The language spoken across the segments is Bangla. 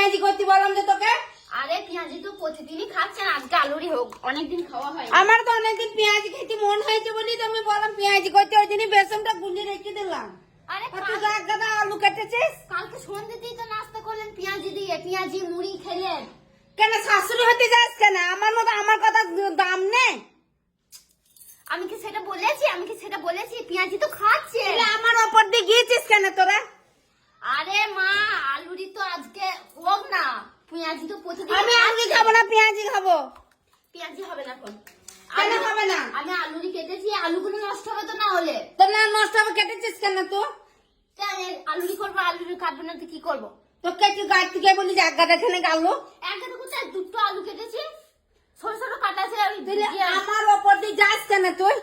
পেঁয়াজি করতে বললাম যে তোকে? আরে পেঁয়াজি তো প্রতিদিনই খাচ্ছেন, আজকে আলুরই হোক, অনেকদিন খাওয়া হয়। আমার তো অনেকদিন পেঁয়াজি খেতে মন হয়েছে বলি তো আমি বললাম পেঁয়াজি করতে, ওই দিনই বেসনটা গুলিয়ে রেখে দিলাম। আরে আর তুই গাছ গাদা আলু কেটেছিস কালকে সন্ধ্যেতেই তো নাস্তা করলেন পেঁয়াজি দিয়ে, পেঁয়াজি মুড়ি খেলেন। কেন? শাশুড়ি হতে যাস কেন? আমার মতো আমার কথা দাম নেই? আমি কি সেটা বলেছি? আমি কি সেটা বলেছি? পেঁয়াজি তো খাচ্ছে। আমার ওপর দিয়ে গিয়েছিস কেন তোরা? আরে মা, আলুরি তো আজকে হোক না, পেঁয়াজি তো প্রতিদিন। আমি আলু খাবো না, পেঁয়াজি খাবো। পেঁয়াজি হবে না এখন। কেন হবে না? আমি আলুরি কেটেছি, আলুগুলো নষ্ট হবে তো না হলে। তো না নষ্ট হবে, কেটেছিস কেন তো? আলুরি করবো, আলুরি কাটবো না তো কি করবো? তো কেটে গাছ থেকে বলি যে গাদা খেলে গালো। একটা কোথায় দুটো আলু কেটেছি, ছোট ছোট কাটা আছে। আমার ওপর দিয়ে যাস কেন তুই?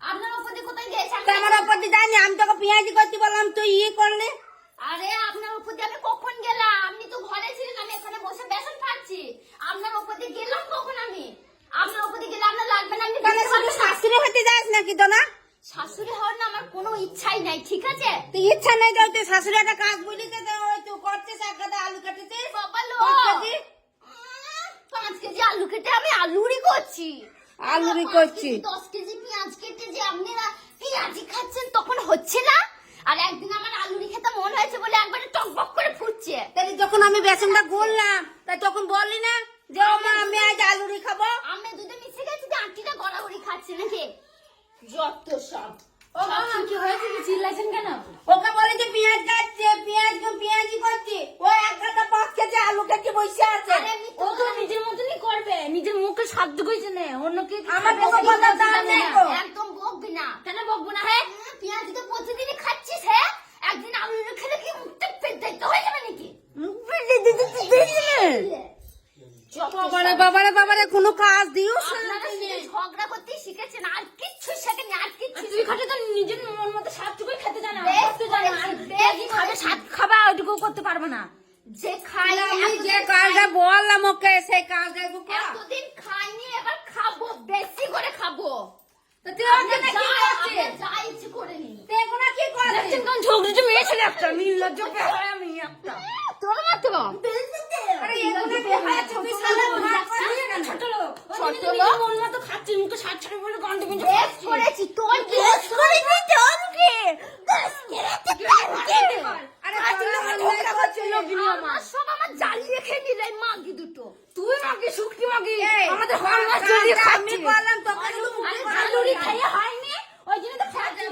আপনার ওপর দিয়ে কোথায় গেছে? আমার ওপর দিয়ে যায়নি, আমি তোকে পেঁয়াজি করতে বললাম তুই ইয়ে করলে। আরে আপনার উপর দিয়ে আমি কখন গেলাম? আপনি তো ঘরে ছিলেন, আমি এখানে বসে বেসন খাচ্ছি। আপনার উপর দিয়ে গেলাম কখন আমি? আপনার উপর দিয়ে গেলে আপনার লাগবে না? আপনি তাহলে শুধু শাশুড়ি হতে যাস নাকি তো না? শাশুড়ি হওয়ার না আমার কোনো ইচ্ছাই নাই, ঠিক আছে? তুই ইচ্ছা নেই তো তুই শাশুড়ি একটা কাজ বলি তো ওই তুই করছিস, এক গাদা আলু কেটেছিস। বাবা লো, 5 কেজি 5 কেজি আলু কেটে আমি আলুরি করছি। আলুরি করছি। 10 কেজি পেঁয়াজ কেটে যে আপনারা পেঁয়াজি খাচ্ছেন তখন হচ্ছে না? আর একদিন আমার আলুরি খেতে মন হয়েছে বলে একবারে টকবক করে ফুটছে। তাহলে যখন আমি বেসনটা গুললাম তাই তখন বললি না যে ও মা আমি আজ আলুরি খাবো? আমি দুধে মিশে গেছি যে আন্টিটা গড়াগড়ি খাচ্ছে নাকি? যত সব। ও মা কি হয়েছে, কি চিল্লাছেন কেন? ওকে বলে যে পেঁয়াজ কাটছে, পেঁয়াজি করছে, ও এক গাদা 5 কেজি আলু কেটে বসে আছে। ও তো নিজের মতনই করবে, নিজের মুখে সাধ্য কইছে না, অন্যকে আমার কোনো কথা দাম নেই তো। একদম বকবি না। কেন বকবো না? হ্যাঁ, পেঁয়াজি তো প্রতিদিনই খাচ্ছিস। হ্যাঁ, একদিন আলু খেলে কি মুখটা পেট হয়ে যাবে নাকি? বাবারে বাবারে বাবারে কোনো কাজ দিও আপনারা শুধু ঝগড়া করতে শিখেছেন, আর কিচ্ছু শেখেননি, আর কিচ্ছু। তুই খাটে তো নিজের মন মতো স্বাদটুকুই খেতে জানা, করতে জানা। আর বেশি খাবে, স্বাদ খাবা ওইটুকু করতে পারবে না। যে খাই, আমি যে কাজটা বললাম ওকে সেই কাজটা এতদিন খাইনি, এবার খাবো, বেশি করে খাবো। তো তুই ওকে না কি করছিস? যা ইচ্ছে করে নি। তুই এখন কি করছিস? দেখছেন কোন ঝগড়ি মেয়ে ছেলে একটা, নির্লজ্জ বেহায়া আমি একটা। তোর মতো আরে এখন কি হয়েছে? তুই সালা ভাগ করছিস কেন? ছোট লোক মন মতো খাচ্ছি, মুখে সাত ছাড়ে বলে গন্ডে গন্ডে বেশ করেছি। তোর বেশ করেছি তোরকে আরে ঝগড়া করছিল আমার সব আমার জ্বালিয়ে খেয়ে নিলে মাগি দুটো। তুই মাগি শুকটি মাগি আমাদের হল মাছ জ্বালিয়ে আমি খাচ্ছি। বললাম তোকে আলুরি খাইয়ে হয়নি, ওই জন্য তো খাচ্ছি।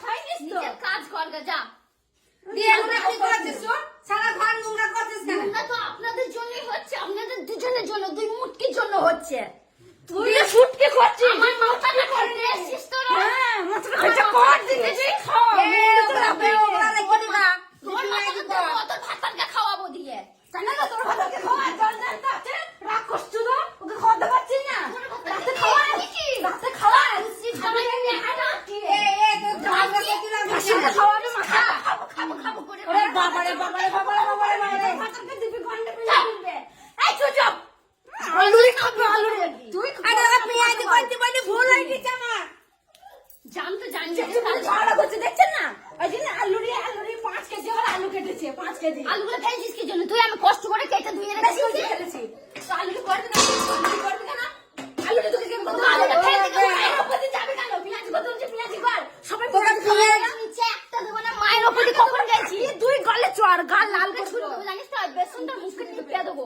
খাইনিস তো, নিজের কাজ কর গা, যা। দিয়ে এখন কি করছিস তুই? সারা ঘর নোংরা করছিস কেন? নোংরা তো আপনাদের জন্যই হচ্ছে, আপনাদের দুজনের জন্য, দুই মুটকির জন্য হচ্ছে। তুই ফুটকে করছিস। আমার মাথাটা খাইতে এসেছিস তোরা? হ্যাঁ মাথাটা খাইতে কর দিতেছি খাও। তোর আপনি ওরা রেখে দিবা। তোর মাথাটা তোর ভাতারকে খাওয়াবো দিয়ে। কেন না তোর ভাতাকে খাওয়া জল জল তো আছে? রাগ করছিস তো? ওকে খাওয়াতে পারছিস না? রাতে খাওয়া কি? রাতে খাওয়া খাওয়াবে মাথা। খাবো করে ওরে বাবারে বাবারে বাবারে বাবারে বাবারে ভাতাকে দিবি গন্ডে ফেলে দিবে। এই চুপ আলুরি খাবো, আলুরি। তুই আরে পেঁয়াজি করতে বলি ভুল হয়ে গেছে আমার। জানতে জানি ঝগড়া করছে দেখছেন না? ওই জন্য আলুরি 5 কেজি ওর আলু কেটেছে 5 কেজি। আলুগুলো ফেলছিস কি জন্য? তুই আমি কষ্ট করে কেটে ধুয়ে বেশি রেখেছি। কেটেছি। তো আলুরি করতে না, আলুরি করতে না। আলুরি তোকে কেন বলবো? আলুটা ফেলে দিবি, মায়ের উপর দিয়ে যাবে কেন? পেঁয়াজি করতে হচ্ছে পেঁয়াজি কর। সবাই তোকে পেঁয়াজি খাওয়া। নিচে একটা দেবো না, মায়ের ওপরে কখন গেছি? তুই গলে চড় গাল লাল আলুটা ছুট দেবো, জানিস তো? বেসনটা মুখে টিপে দেবো।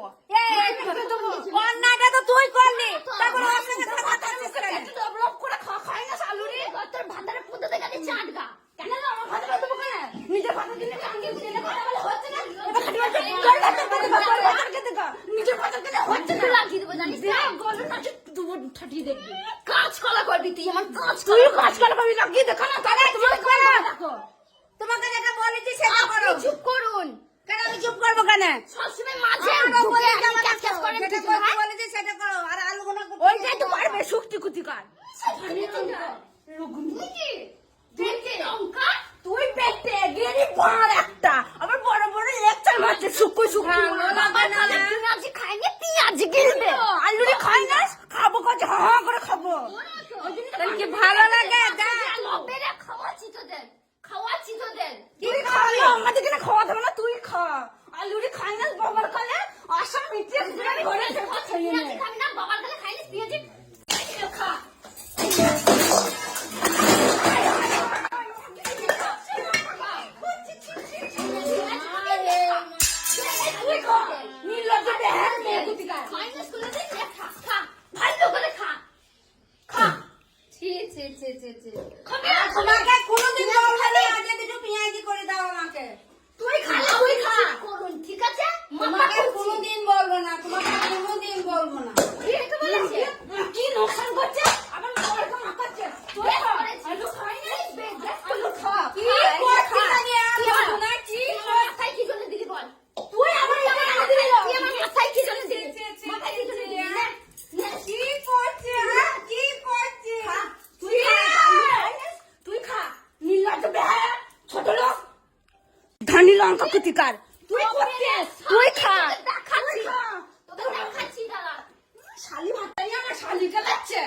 অন্যায়টা তো তুই করলি। তারপর ওর সঙ্গে কথা বলছিস কেন? একটু ডেভেলপ করে খাই না আলুরি। তোর ভাতারে পুঁতে দেখে দিচ্ছে আটগা। কেন না আমার ভাত দেবো কেন? নিজের ভাতের জন্য কাঙ্গে দিলে কথা বলে হচ্ছে না। এবার খালি বলছে তোর ভাতের দিকে তোর ভাতের দিকে দেখা। নিজের ভাতের দিকে হচ্ছে না। লাগিয়ে দেবো, জানিস তো? গলে নাচে দুবো ঠাটিয়ে দেখবি। কাজ কলা করবি তুই, আমার কাজ তুই কাজ করা পাবি লাগিয়ে দেখা না। তাহলে চুপ করো। তোমাকে যেটা বলেছি সেটা করো। চুপ করুন। কেন আমি চুপ করবো কেন? সবসময় মাঝে আমারও ঢুকে বলে আপনি ক্যাচ ক্যাচ করেন যেটা কিছু, করতে হ্যাঁ? বলেছি সেটা করো। আর আলুগুলো ওইটাই তো পারবে, শক্তি কুতি কার। তুই কি? তুই কি লঙ্কা? তুই পেটে গেরি পার একটা। আবার বড় বড় লেকচার মারছে শুকো শুকো। পেঁয়াজি খাইনি, পেঁয়াজি গিলবে। আলুরি খাই না, খাবো কাজ হা হা করে খাবো। তাহলে কি ভালো লাগে? যা। লবেরে খাওয়াচ্ছি তোদের, খাওয়াচ্ছি তোদের। তুই খাওয়ালো আমাদেরকে না খাওয়া দেবে না, তুই খা। আলুরি খাই না বাবার কালে খাবি না, বাবার কাছে খাইলে দিয়েছি। খা। তুই খা নির্লজ্জ বেহাত মেয়ে কুতিকা মাইনাস করে দে, খা, খা। ভালো করে খা। খা। ছি ছি ছি ছি ছি খাবি না, তোমাকে কোনোদিন বলবো না আগে দুটো পেঁয়াজি করে দাও আমাকে তুই খা, তুই খা। করুন, ঠিক আছে? তোমাকে কোনোদিন বলবো না, তোমাকে কোনোদিন বলবো না। কি এটা বলেছে? কি নোকসান করছে আবার মারকে মারছে তুই খা আলু খাই নাই, আলু খা। কি করছিস জানি আমি না কি মাথায় কি জন্য দিলি বল? তুই আমার মাথায় দিলি তুই আমার মাথায় কি জন্য দিলি? মাথায় কি জন্য দিলি? নে, নে। কি করছিস হ্যাঁ কি করছিস খা। তুই খা তুই খা নীলজ বেহায়া ছোট লোক ধনী লঙ্কা কুতিকার তুই করছিস তুই খা। দেখাচ্ছি। তোদের দেখাচ্ছি দাঁড়া। শালি ভাতটাই আমার শালিকে লাগছে